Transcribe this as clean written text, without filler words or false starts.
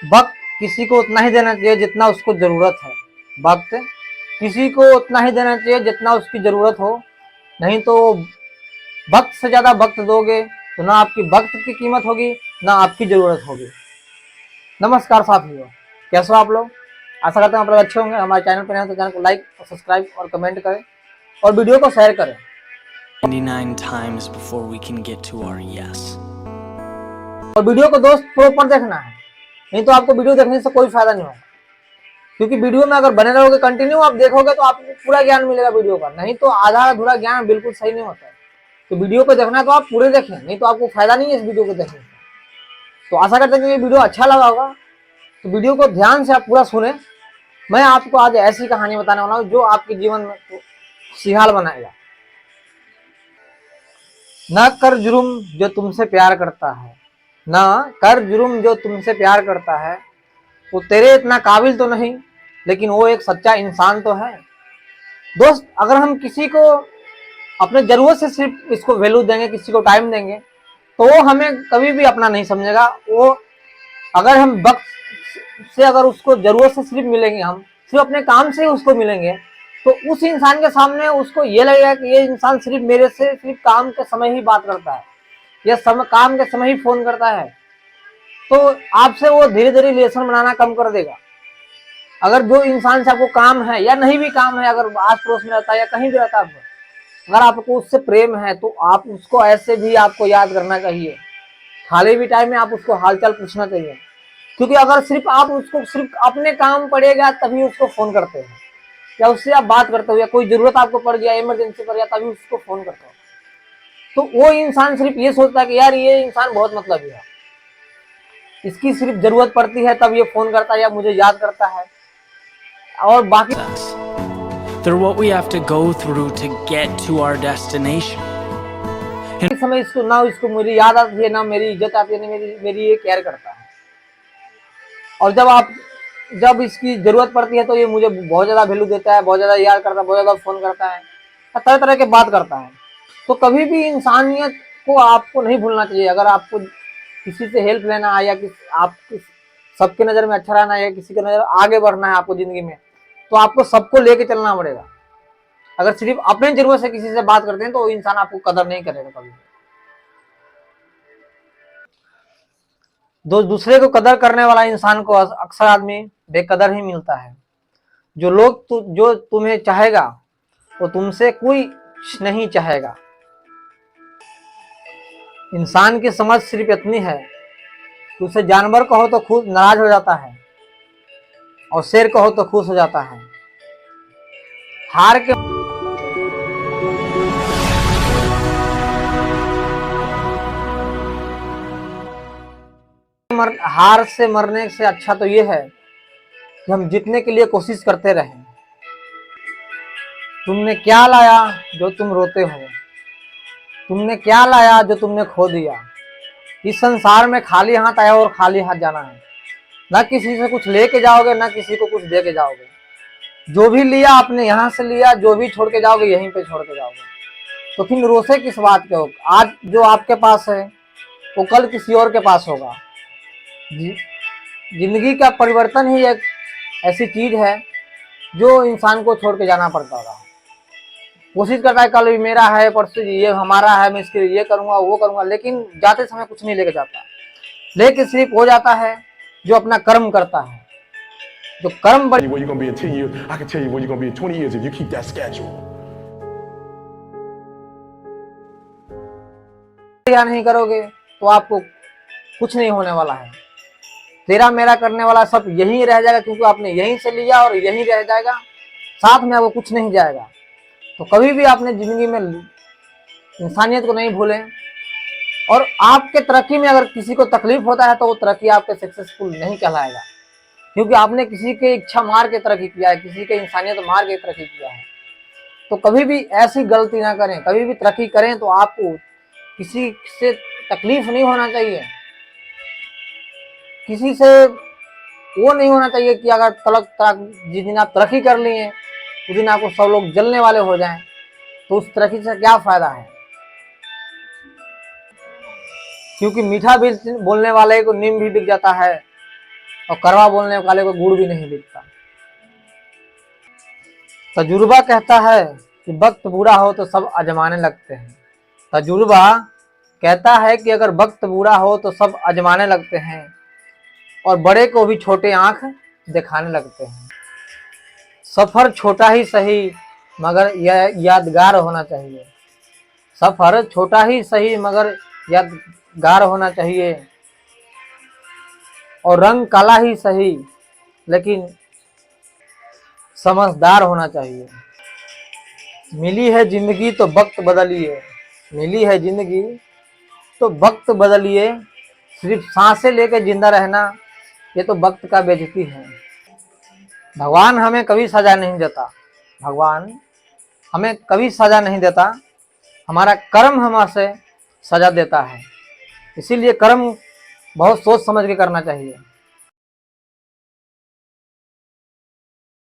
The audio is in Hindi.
वक्त किसी को उतना ही देना चाहिए जितना उसको जरूरत है। वक्त किसी को उतना ही देना चाहिए जितना उसकी जरूरत हो। नहीं तो वक्त से ज्यादा वक्त दोगे तो ना आपकी वक्त की कीमत होगी, ना आपकी जरूरत होगी। नमस्कार साथियों, कैसे हो आप लोग? आशा करते हैं आप लोग अच्छे होंगे। हमारे चैनल पर हैं तो चैनल को लाइक और सब्सक्राइब और कमेंट करें और वीडियो को शेयर करें। 99 times before we can get to our yes. और वीडियो को दोस्त प्रॉपर देखना है, नहीं तो आपको वीडियो देखने से कोई फायदा नहीं होगा। क्योंकि वीडियो में अगर बने रहोगे, कंटिन्यू आप देखोगे तो आपको पूरा ज्ञान मिलेगा वीडियो का, नहीं तो आधा अधूरा ज्ञान बिल्कुल सही नहीं होता है। तो वीडियो को देखना तो आप पूरे देखें, नहीं तो आपको फायदा नहीं है इस वीडियो को देखने से। तो आशा करते हैं कि ये वीडियो अच्छा लगा होगा, तो वीडियो को ध्यान से आप पूरा सुने। मैं आपको आज ऐसी कहानी बताने वाला हूँ जो आपके जीवन में खुशहाल बनाएगा। न कर जुर्म जो तुमसे प्यार करता है, न कर जुर्म जो तुमसे प्यार करता है, वो तेरे इतना काबिल तो नहीं, लेकिन वो एक सच्चा इंसान तो है। दोस्त, अगर हम किसी को अपने जरूरत से सिर्फ इसको वैल्यू देंगे, किसी को टाइम देंगे, तो वो हमें कभी भी अपना नहीं समझेगा। वो अगर हम वक्त से अगर उसको जरूरत से सिर्फ मिलेंगे, हम सिर्फ अपने काम से ही उसको मिलेंगे, तो उस इंसान के सामने उसको ये लगेगा कि ये इंसान सिर्फ मेरे से सिर्फ काम के समय ही बात करता है, या काम के समय ही फोन करता है। तो आपसे वो धीरे धीरे रिलेशन बनाना कम कर देगा। अगर जो इंसान से आपको काम है या नहीं भी काम है, अगर आस पड़ोस में रहता है या कहीं भी रहता है, अगर आपको उससे प्रेम है तो आप उसको ऐसे भी आपको याद करना चाहिए। खाली भी टाइम में आप उसको हालचाल पूछना चाहिए। क्योंकि अगर सिर्फ आप उसको सिर्फ अपने काम पड़ेगा तभी उसको फोन करते हैं, या उससे आप बात करते हो, या कोई जरूरत आपको पड़ गया, इमरजेंसी पड़ गया, तभी उसको फोन करते हो, तो वो इंसान सिर्फ ये सोचता है कि यार ये इंसान बहुत मतलबी है, इसकी सिर्फ जरूरत पड़ती है तब ये फोन करता है या मुझे याद करता है। और बाकी They're what we have to go through to get to our destination. इस समय इसको ना इसको मेरी याद आती है, ना मेरी इज्जत आती है, ना मेरी ये केयर करता है। और जब इसकी जरूरत पड़ती है तो ये मुझे बहुत ज्यादा वैल्यू देता है, बहुत ज्यादा याद करता है, बहुत ज्यादा फोन करता है, तरह तरह के बात करता है। तो कभी भी इंसानियत को आपको नहीं भूलना चाहिए। अगर आपको किसी से हेल्प लेना है, या सबके नजर में अच्छा रहना है, या किसी के नजर आगे बढ़ना है आपको जिंदगी में, तो आपको सबको लेके चलना पड़ेगा। अगर सिर्फ अपने जरूरत से किसी से बात करते हैं तो वो इंसान आपको कदर नहीं करेगा कभी। दूसरे को कदर करने वाला इंसान को अक्सर आदमी बेकदर ही मिलता है। जो तुम्हें चाहेगा वो तुमसे कोई नहीं चाहेगा। इंसान की समझ सिर्फ इतनी है कि उसे जानवर कहो तो खुद नाराज हो जाता है, और शेर कहो तो खुश हो जाता है। हार से मरने से अच्छा तो ये है कि हम जीतने के लिए कोशिश करते रहें। तुमने क्या लाया जो तुम रोते हो? तुमने क्या लाया जो तुमने खो दिया? इस संसार में खाली हाथ आया और खाली हाथ जाना है। ना किसी से कुछ लेके जाओगे, ना किसी को कुछ दे के जाओगे। जो भी लिया आपने यहाँ से लिया, जो भी छोड़ के जाओगे यहीं पे छोड़ के जाओगे। तो फिर रोसे किस बात के हो? आज जो आपके पास है वो कल किसी और के पास होगा। जिंदगी का परिवर्तन ही एक ऐसी चीज है जो इंसान को छोड़ के जाना पड़ता होगा। कोशिश करता है कल मेरा है, परसों ये हमारा है, मैं इसके लिए ये करूंगा वो करूंगा, लेकिन जाते समय कुछ नहीं लेके जाता। लेकिन सिर्फ हो जाता है जो अपना कर्म करता है। जो कर्म where you're going to be in 10 years, I can tell you where you're going to be in 20 years if you keep that schedule. नहीं करोगे तो आपको कुछ नहीं होने वाला है। तेरा मेरा करने वाला सब यहीं रह जाएगा, क्योंकि आपने यहीं से लिया और यहीं रह जाएगा, साथ में आपको कुछ नहीं जाएगा। तो कभी भी आपने जिंदगी में इंसानियत को नहीं भूलें। और आपके तरक्की में अगर किसी को तकलीफ होता है तो वो तरक्की आपके सक्सेसफुल नहीं कहलाएगा, क्योंकि आपने किसी के इच्छा मार के तरक्की किया है, किसी के इंसानियत मार के तरक्की किया है। तो कभी भी ऐसी गलती ना करें। कभी भी तरक्की करें तो आपको किसी से तकलीफ नहीं होना चाहिए, किसी से वो नहीं होना चाहिए कि अगर जिस दिन आप तरक्की कर लिए उस दिन आपको सब लोग जलने वाले हो जाएं, तो उस तरक्की से क्या फायदा है? क्योंकि मीठा भी बोलने वाले को नीम भी बिक जाता है, और कड़वा बोलने वाले को गुड़ भी नहीं बिकता। तजुर्बा कहता है कि वक्त बुरा हो तो सब आजमाने लगते हैं। तजुर्बा कहता है कि अगर वक्त बुरा हो तो सब आजमाने लगते हैं और बड़े को भी छोटे आंख दिखाने लगते हैं। सफर छोटा ही सही मगर यह यादगार होना चाहिए। सफर छोटा ही सही मगर यादगार होना चाहिए। और रंग काला ही सही लेकिन समझदार होना चाहिए। मिली है जिंदगी तो वक्त बदलिए, मिली है जिंदगी तो वक्त बदलिए। सिर्फ सांसें लेके जिंदा रहना ये तो वक्त का बेइज्जती है। भगवान हमें कभी सजा नहीं देता, भगवान हमें कभी सजा नहीं देता, हमारा कर्म हमसे सजा देता है। इसीलिए कर्म बहुत सोच समझ के करना चाहिए।